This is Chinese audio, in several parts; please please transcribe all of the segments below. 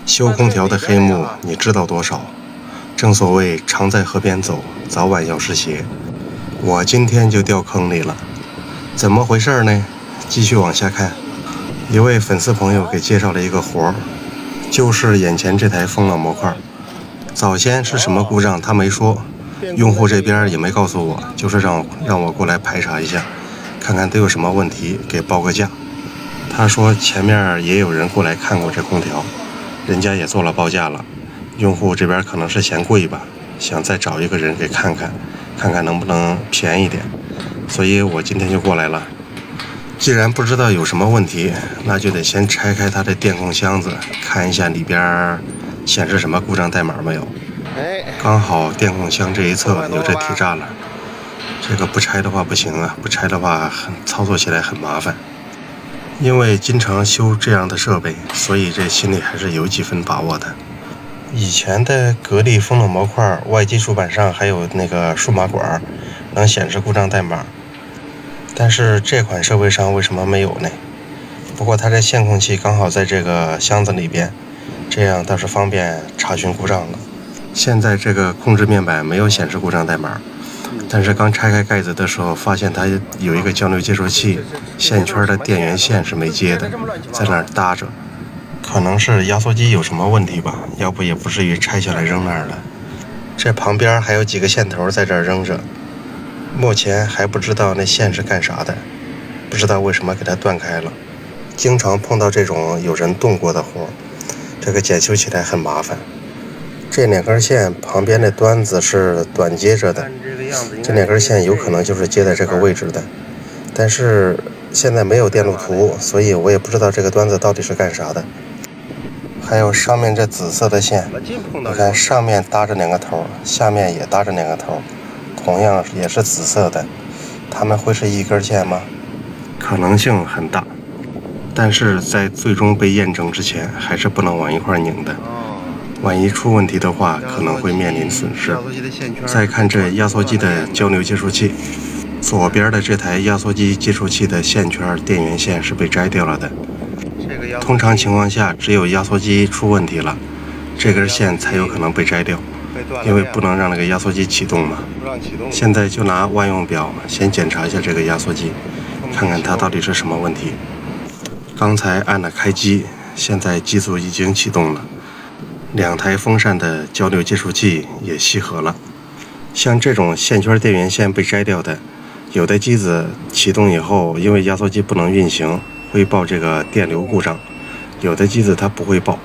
修空调的黑幕你知道多少？正所谓常在河边走，早晚要湿鞋。我今天就掉坑里了，怎么回事呢？继续往下看，一位粉丝朋友给介绍了一个活儿，就是眼前这台风冷模块。早先是什么故障他没说，用户这边也没告诉我，就是让我过来排查一下，看看都有什么问题，给报个价。他说前面也有人过来看过这空调，人家也做了报价了，用户这边可能是嫌贵吧，想再找一个人给看看能不能便宜点，所以我今天就过来了。既然不知道有什么问题，那就得先拆开它的电控箱子，看一下里边显示什么故障代码没有。刚好电控箱这一侧有这铁栅栏，这个不拆的话不行啊，不拆的话操作起来很麻烦。因为经常修这样的设备，所以这心里还是有几分把握的。以前的格力风冷模块外接触板上还有那个数码管，能显示故障代码，但是这款设备上为什么没有呢？不过它这线控器刚好在这个箱子里边，这样倒是方便查询故障了。现在这个控制面板没有显示故障代码，但是刚拆开盖子的时候发现它有一个交流接收器，线圈的电源线是没接的，在那儿搭着，可能是压缩机有什么问题吧，要不也不至于拆下来扔那儿了。这旁边还有几个线头在这儿扔着，目前还不知道那线是干啥的，不知道为什么给它断开了。经常碰到这种有人动过的活，这个检修起来很麻烦。这两根线旁边的端子是短接着的，这两根线有可能就是接在这个位置的，但是现在没有电路图，所以我也不知道这个端子到底是干啥的。还有上面这紫色的线，你看上面搭着两个头，下面也搭着两个头，同样也是紫色的，它们会是一根线吗？可能性很大，但是在最终被验证之前，还是不能往一块拧的。万一出问题的话，可能会面临损失。再看这压缩机的交流接触器，左边的这台压缩机接触器的线圈电源线是被摘掉了的。通常情况下，只有压缩机出问题了，这根线才有可能被摘掉，因为不能让那个压缩机启动嘛。现在就拿万用表先检查一下这个压缩机，看看它到底是什么问题。刚才按了开机，现在机组已经启动了。两台风扇的交流接触器也吸合了。像这种线圈电源线被摘掉的，有的机子启动以后，因为压缩机不能运行，会报这个电流故障；有的机子它不会报。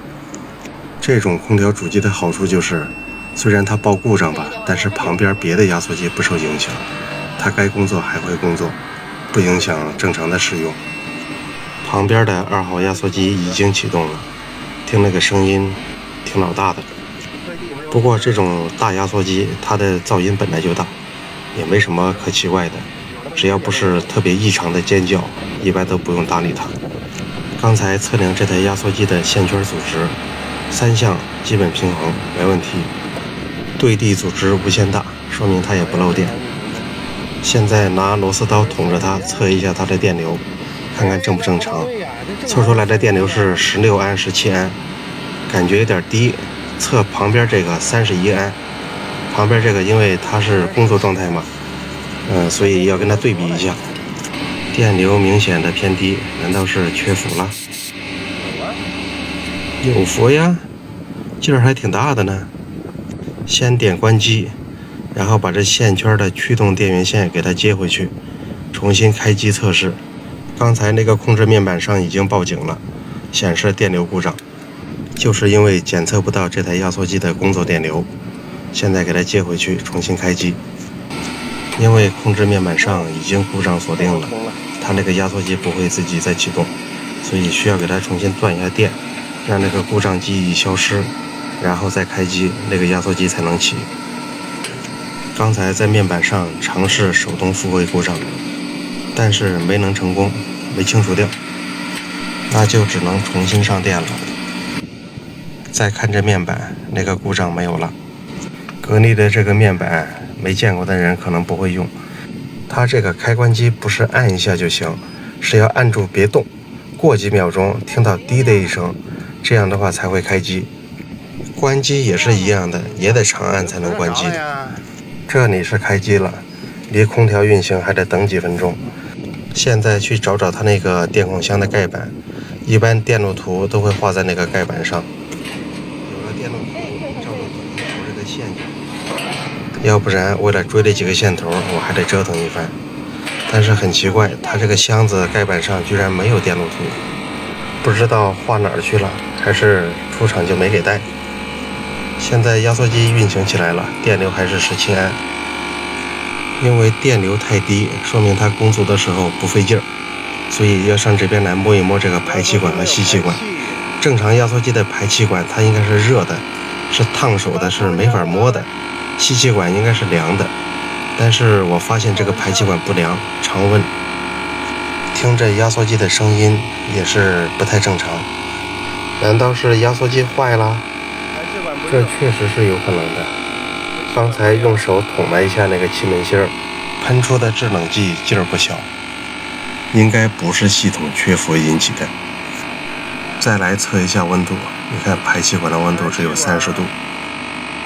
这种空调主机的好处就是，虽然它报故障吧，但是旁边别的压缩机不受影响，它该工作还会工作，不影响正常的使用。旁边的2号压缩机已经启动了，听那个声音挺老大的。不过这种大压缩机它的噪音本来就大，也没什么可奇怪的，只要不是特别异常的尖叫，一般都不用搭理它。刚才测量这台压缩机的线圈组织，3项基本平衡，没问题。对地组织无限大，说明它也不漏电。现在拿螺丝刀捅着它，测一下它的电流，看看正不正常。测出来的电流是16安、17安，感觉有点低。测旁边这个31安，旁边这个因为它是工作状态嘛，所以要跟它对比一下。电流明显的偏低，难道是缺伏了？有伏呀，劲儿还挺大的呢。先点关机，然后把这线圈的驱动电源线给它接回去，重新开机测试。刚才那个控制面板上已经报警了，显示电流故障，就是因为检测不到这台压缩机的工作电流。现在给它接回去，重新开机。因为控制面板上已经故障锁定了，它那个压缩机不会自己再启动，所以需要给它重新断一下电，让那个故障记忆消失，然后再开机，那个压缩机才能起。刚才在面板上尝试手动复位故障，但是没能成功，没清除掉，那就只能重新上电了。再看这面板，那个故障没有了。格力的这个面板没见过的人可能不会用，它这个开关机不是按一下就行，是要按住别动，过几秒钟听到滴的一声，这样的话才会开机。关机也是一样的，也得长按才能关机的。这里是开机了，离空调运行还得等几分钟。现在去找它那个电控箱的盖板，一般电路图都会画在那个盖板上。有了电路图，照着图这个线就，要不然为了追这几个线头，我还得折腾一番。但是很奇怪，它这个箱子盖板上居然没有电路图，不知道画哪儿去了，还是出厂就没给带。现在压缩机运行起来了，电流还是17安。因为电流太低，说明它工作的时候不费劲儿，所以要上这边来摸一摸这个排气管和吸气管。正常压缩机的排气管它应该是热的，是烫手的，是没法摸的。吸气管应该是凉的，但是我发现这个排气管不凉，常温。听着压缩机的声音也是不太正常，难道是压缩机坏了？这确实是有可能的。刚才用手捅了一下那个气门芯儿，喷出的制冷剂劲儿不小，应该不是系统缺氟引起的。再来测一下温度，你看排气管的温度只有30度，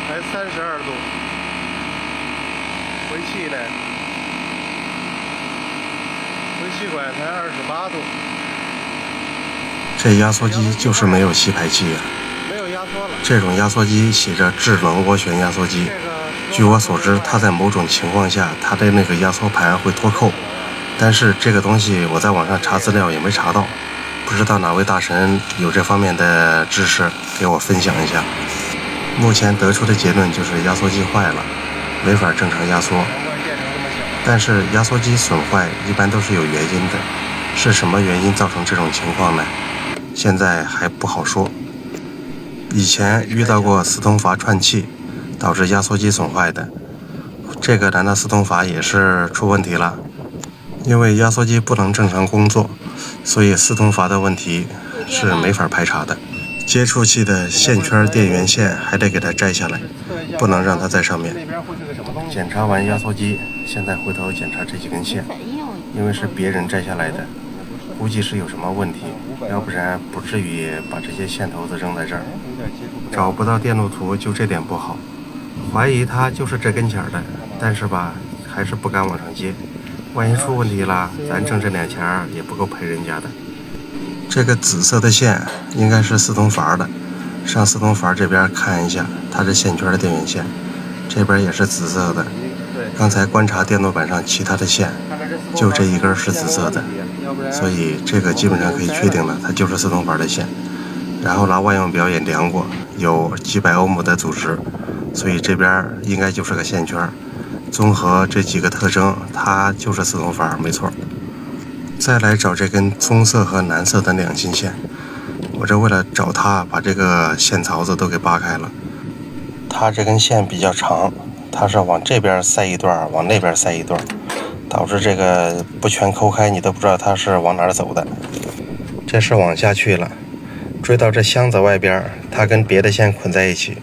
才32度，回气呢？回气管才28度。这压缩机就是没有吸排气啊！没有压缩了。这种压缩机写着制冷涡旋压缩机。据我所知，它在某种情况下，它的那个压缩盘会脱扣，但是这个东西我在网上查资料也没查到，不知道哪位大神有这方面的知识给我分享一下。目前得出的结论就是压缩机坏了，没法正常压缩。但是压缩机损坏一般都是有原因的，是什么原因造成这种情况呢？现在还不好说。以前遇到过四通阀串气导致压缩机损坏的，这个难道四通阀也是出问题了？因为压缩机不能正常工作，所以四通阀的问题是没法排查的。接触器的线圈电源线还得给它摘下来，不能让它在上面。检查完压缩机，现在回头检查这几根线，因为是别人摘下来的，估计是有什么问题，要不然不至于把这些线头子扔在这儿。找不到电路图就这点不好，怀疑它就是这跟前的，但是吧，还是不敢往上接，万一出问题了，咱挣这点钱也不够赔人家的。这个紫色的线应该是四通阀的，上四通阀这边看一下，它是线圈的电源线，这边也是紫色的。刚才观察电路板上其他的线，就这一根是紫色的，所以这个基本上可以确定了，它就是四通阀的线。然后拿万用表也量过，有几百欧姆的阻值，所以这边应该就是个线圈。综合这几个特征，它就是四通阀，没错。再来找这根棕色和蓝色的两芯线，我这为了找它，把这个线槽子都给扒开了。它这根线比较长，它是往这边塞一段，往那边塞一段，导致这个不全抠开，你都不知道它是往哪儿走的。这是往下去了。追到这箱子外边，它跟别的线捆在一起，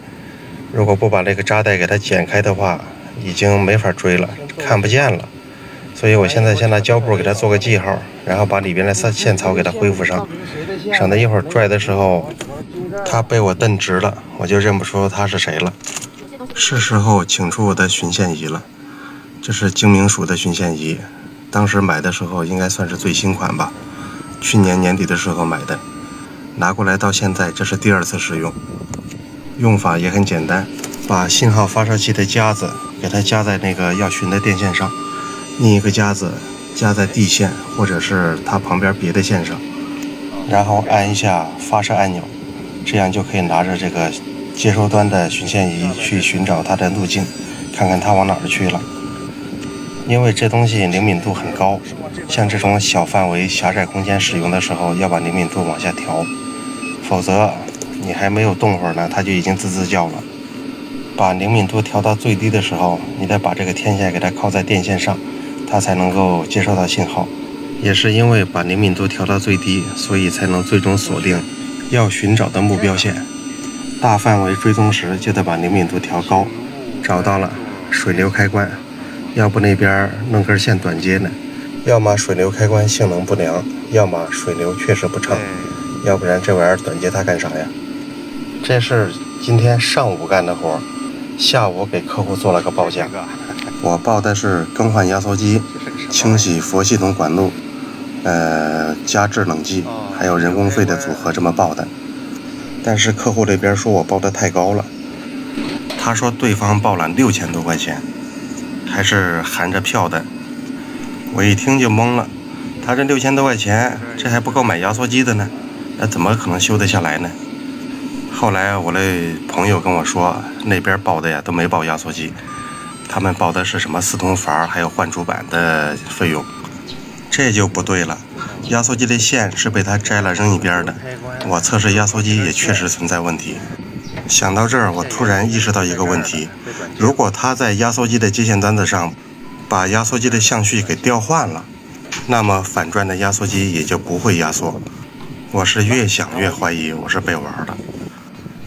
如果不把这个扎带给它剪开的话，已经没法追了，看不见了。所以我现在先拿胶布给它做个记号，然后把里边的线槽给它恢复上，省得一会儿拽的时候它被我蹬直了，我就认不出它是谁了。是时候请出我的巡线仪了，这是精明署的巡线仪，当时买的时候应该算是最新款吧，去年年底的时候买的。拿过来到现在，这是第2次使用，用法也很简单，把信号发射器的夹子给它夹在那个要巡的电线上，另一个夹子夹在地线或者是它旁边别的线上，然后按一下发射按钮，这样就可以拿着这个接收端的巡线仪去寻找它的路径，看看它往哪儿去了。因为这东西灵敏度很高，像这种小范围狭窄空间使用的时候，要把灵敏度往下调，否则你还没有动会儿呢，它就已经吱吱叫了。把灵敏度调到最低的时候，你得把这个天线给它靠在电线上，它才能够接收到信号。也是因为把灵敏度调到最低，所以才能最终锁定要寻找的目标线。大范围追踪时就得把灵敏度调高。找到了，水流开关，要不那边弄根线短接呢，要么水流开关性能不良，要么水流确实不畅。要不然这玩意儿短接他干啥呀？这是今天上午干的活，下午给客户做了个报价。我报的是更换压缩机、清洗佛系统管路、加制冷剂，还有人工费的组合，这么报的。但是客户这边说我报的太高了，他说对方报了6000多块钱，还是含着票的。我一听就懵了，他这6000多块钱，这还不够买压缩机的呢，那怎么可能修得下来呢？后来我的朋友跟我说，那边报的呀都没报压缩机，他们报的是什么4通阀还有换主板的费用，这就不对了。压缩机的线是被他摘了扔一边的，我测试压缩机也确实存在问题。想到这儿，我突然意识到一个问题，如果他在压缩机的接线单子上把压缩机的相序给调换了，那么反转的压缩机也就不会压缩。我是越想越怀疑我是被玩的。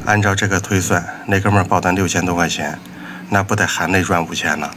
按照这个推算，那哥们儿报单6000多块钱，那不得含内赚5000了？